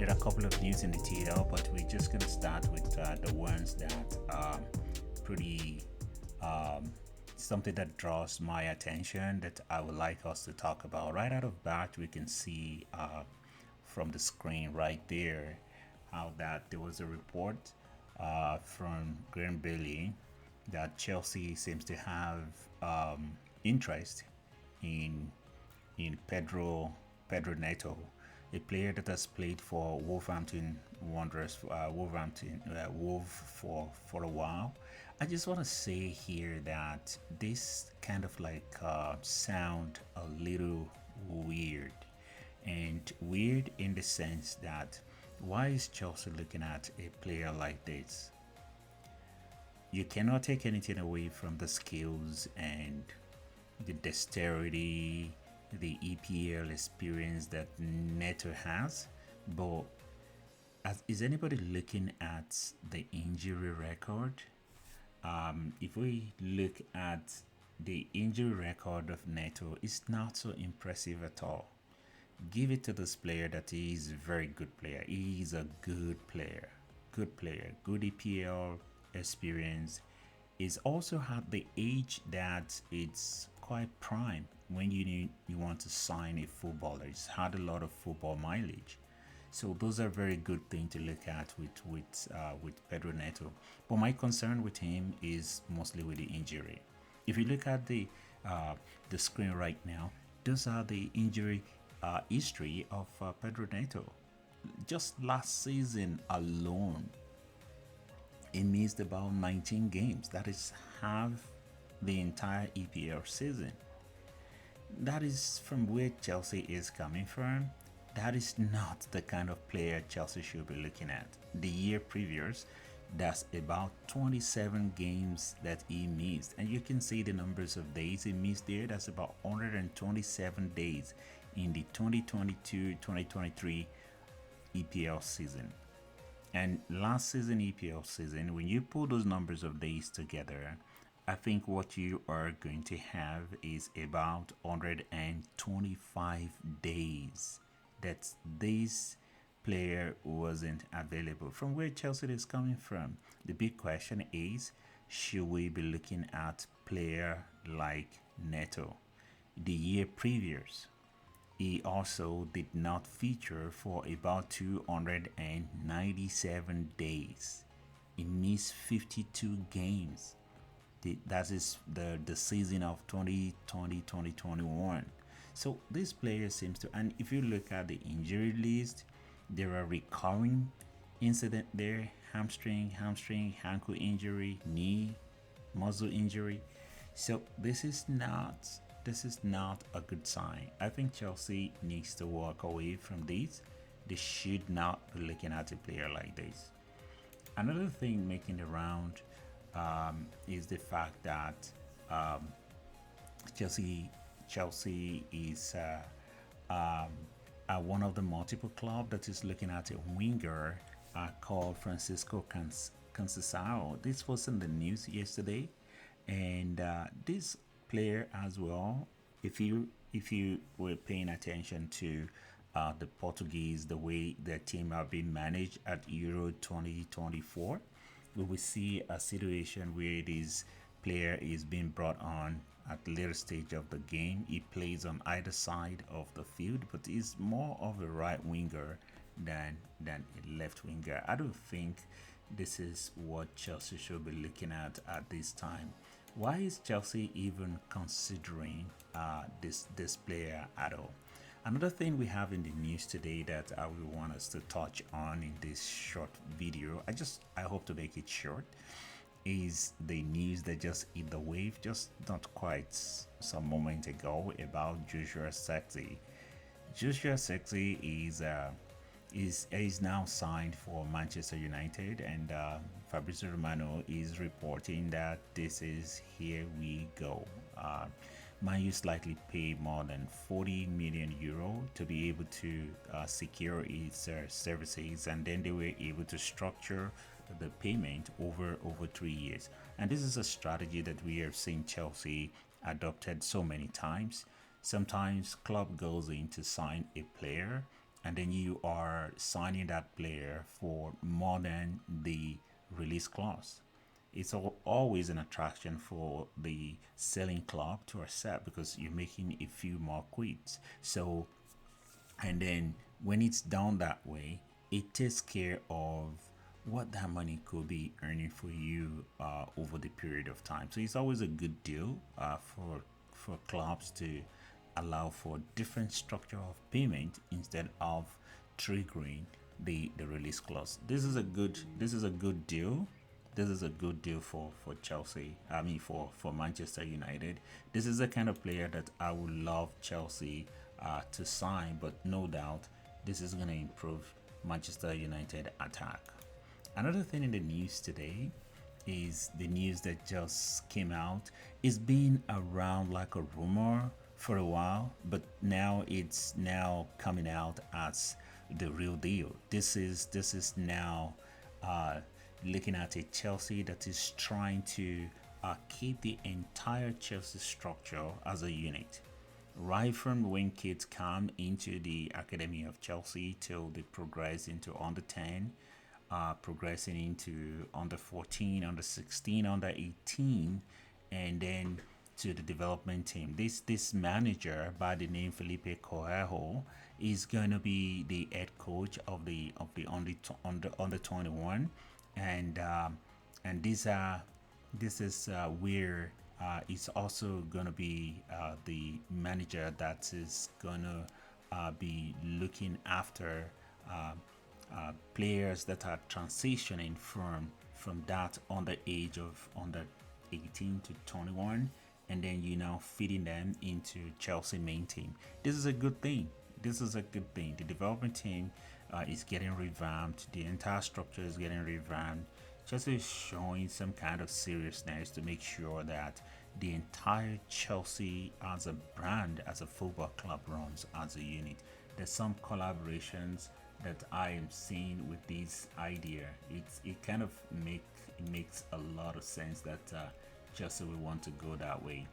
There are a couple of news in the TL, but we're just gonna start with the ones that pretty um, something that draws my attention that I would like us to talk about. Right out of bat, we can see from the screen right there how that there was a report from Graham Bailey that Chelsea seems to have interest in Pedro Neto, a player that has played for Wolverhampton Wanderers, Wolf for a while. I just want to say here that this kind of like sound a little weird, and weird in the sense that why is Chelsea looking at a player like this? You cannot take anything away from the skills and the dexterity, the EPL experience that Neto has, but is anybody looking at the injury record? If we look at the injury record of Neto, it's not so impressive at all. Give it to this player that he is a very good player. He is a good player, good EPL experience. He's also had the age that it's quite prime when you want to sign a footballer. He's had a lot of football mileage. So those are very good things to look at with Pedro Neto. But my concern with him is mostly with the injury. If you look at the screen right now, those are the injury history of Pedro Neto. Just last season alone, he missed about 19 games. That is half the entire EPL season. That is from where Chelsea is coming from. That is not the kind of player Chelsea should be looking at. The year previous, that's about 27 games that he missed. And you can see the numbers of days he missed there. That's about 127 days in the 2022-2023 EPL season. And last season EPL season, when you put those numbers of days together, I think what you are going to have is about 125 days that this player wasn't available. From where Chelsea is coming from, the big question is, should we be looking at player like Neto? The year previous, he also did not feature for about 297 days. He missed 52 games. That is the season of 2020-2021. So this player seems to, and if you look at the injury list, there are recurring incident there: hamstring, ankle injury, knee, muscle injury. So this is not a good sign. I think Chelsea needs to walk away from this. They should not be looking at a player like this. Another thing making the round is the fact that Chelsea is one of the multiple club that is looking at a winger called Francisco Conceição. This was in the news yesterday, and this player as well. If you were paying attention to the Portuguese, the way their team are being managed at Euro 2024, we will see a situation where this player is being brought on at the later stage of the game. He plays on either side of the field, but he's more of a right winger than a left winger. I don't think this is what Chelsea should be looking at this time. Why is Chelsea even considering this player at all? Another thing we have in the news today that I will want us to touch on in this short video, I hope to make it short, is the news that just hit the wave just not quite some moment ago about Joshua Zirkzee. Joshua Zirkzee is now signed for Manchester United, and Fabrizio Romano is reporting that this is here we go. Man U slightly pay more than 40 million euro to be able to secure its services, and then they were able to structure the payment over 3 years. And this is a strategy that we have seen Chelsea adopted so many times. Sometimes club goes in to sign a player, and then you are signing that player for more than the release clause. It's always an attraction for the selling club to accept because you're making a few more quids. So, and then when it's done that way, it takes care of what that money could be earning for you over the period of time. So it's always a good deal for clubs to allow for different structure of payment instead of triggering the release clause. This is a good deal. This is a good deal for Chelsea. I mean for Manchester United. This is the kind of player that I would love Chelsea to sign, but no doubt this is going to improve Manchester United attack. Another thing in the news today is the news that just came out. It's been around like a rumor for a while, but now it's now coming out as the real deal. This is now uh, looking at a Chelsea that is trying to keep the entire Chelsea structure as a unit. Right from when kids come into the academy of Chelsea till they progress into under 10, progressing into under 14, under 16, under 18, and then to the development team. This manager by the name Filipe Coelho is going to be the head coach of the under 21, and this is where it's also going to be the manager that is going to be looking after players that are transitioning from that under age of under 18 to 21, and then you now feeding them into Chelsea main team. This is a good thing. This is a good thing. The development team is getting revamped. The entire structure is getting revamped. Chelsea is showing some kind of seriousness to make sure that the entire Chelsea as a brand, as a football club, runs as a unit. There's some collaborations that I am seeing with this idea. It kind of makes a lot of sense that Chelsea will want to go that way.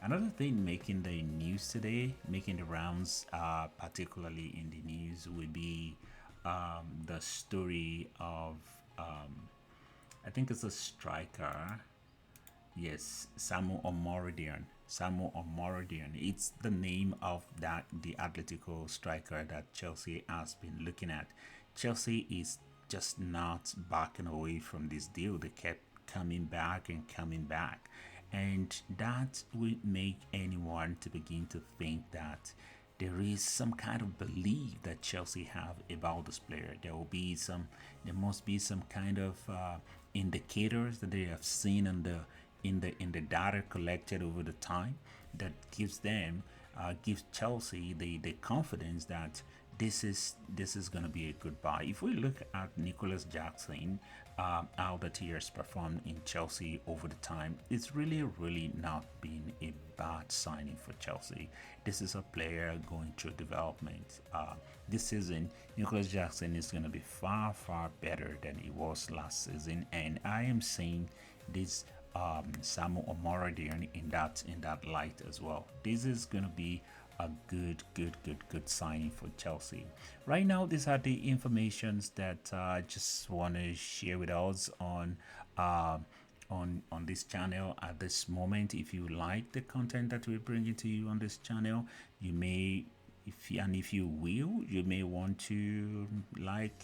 Another thing making the news today, making the rounds, particularly in the news, would be the story of I think it's a striker. Yes, Samu Omorodion. Samu Omorodion. It's the name of that the Atletico striker that Chelsea has been looking at. Chelsea is just not backing away from this deal. They kept coming back and coming back, and that would make anyone to begin to think that there is some kind of belief that Chelsea have about this player. There must be some kind of indicators that they have seen in the data collected over the time that gives Chelsea the confidence that this is going to be a good buy. If we look at Nicholas Jackson, how that he has performed in Chelsea over the time, it's really not been a bad signing for Chelsea. This is a player going through development. This season, Nicholas Jackson is going to be far better than he was last season, and I am seeing this Samu Omorodion in that light as well. This is going to be a good signing for Chelsea. Right now, these are the informations that I just want to share with us on this channel at this moment. If you like the content that we're bringing to you on this channel, you may, if you will, you may want to like,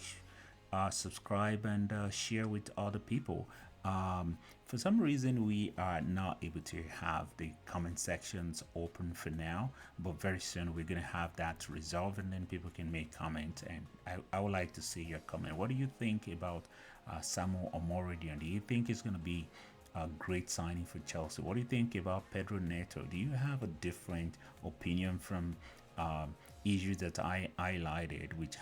subscribe, and share with other people. For some reason, we are not able to have the comment sections open for now, but very soon we're going to have that resolved, and then people can make comment, and I would like to see your comment. What do you think about Samu Omorodion? Do you think it's going to be a great signing for Chelsea? What do you think about Pedro Neto? Do you have a different opinion from issues that I highlighted, which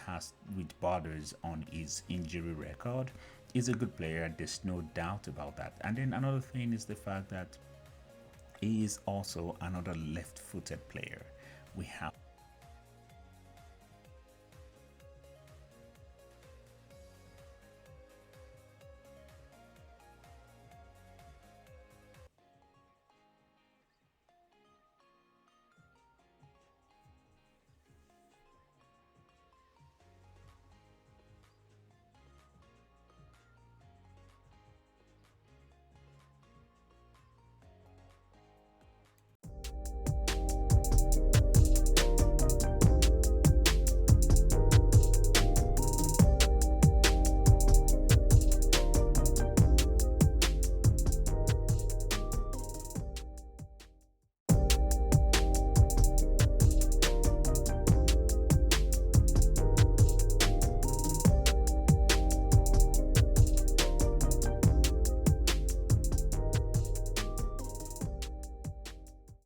borders on his injury record? He's a good player, there's no doubt about that. And then another thing is the fact that he is also another left-footed player. We have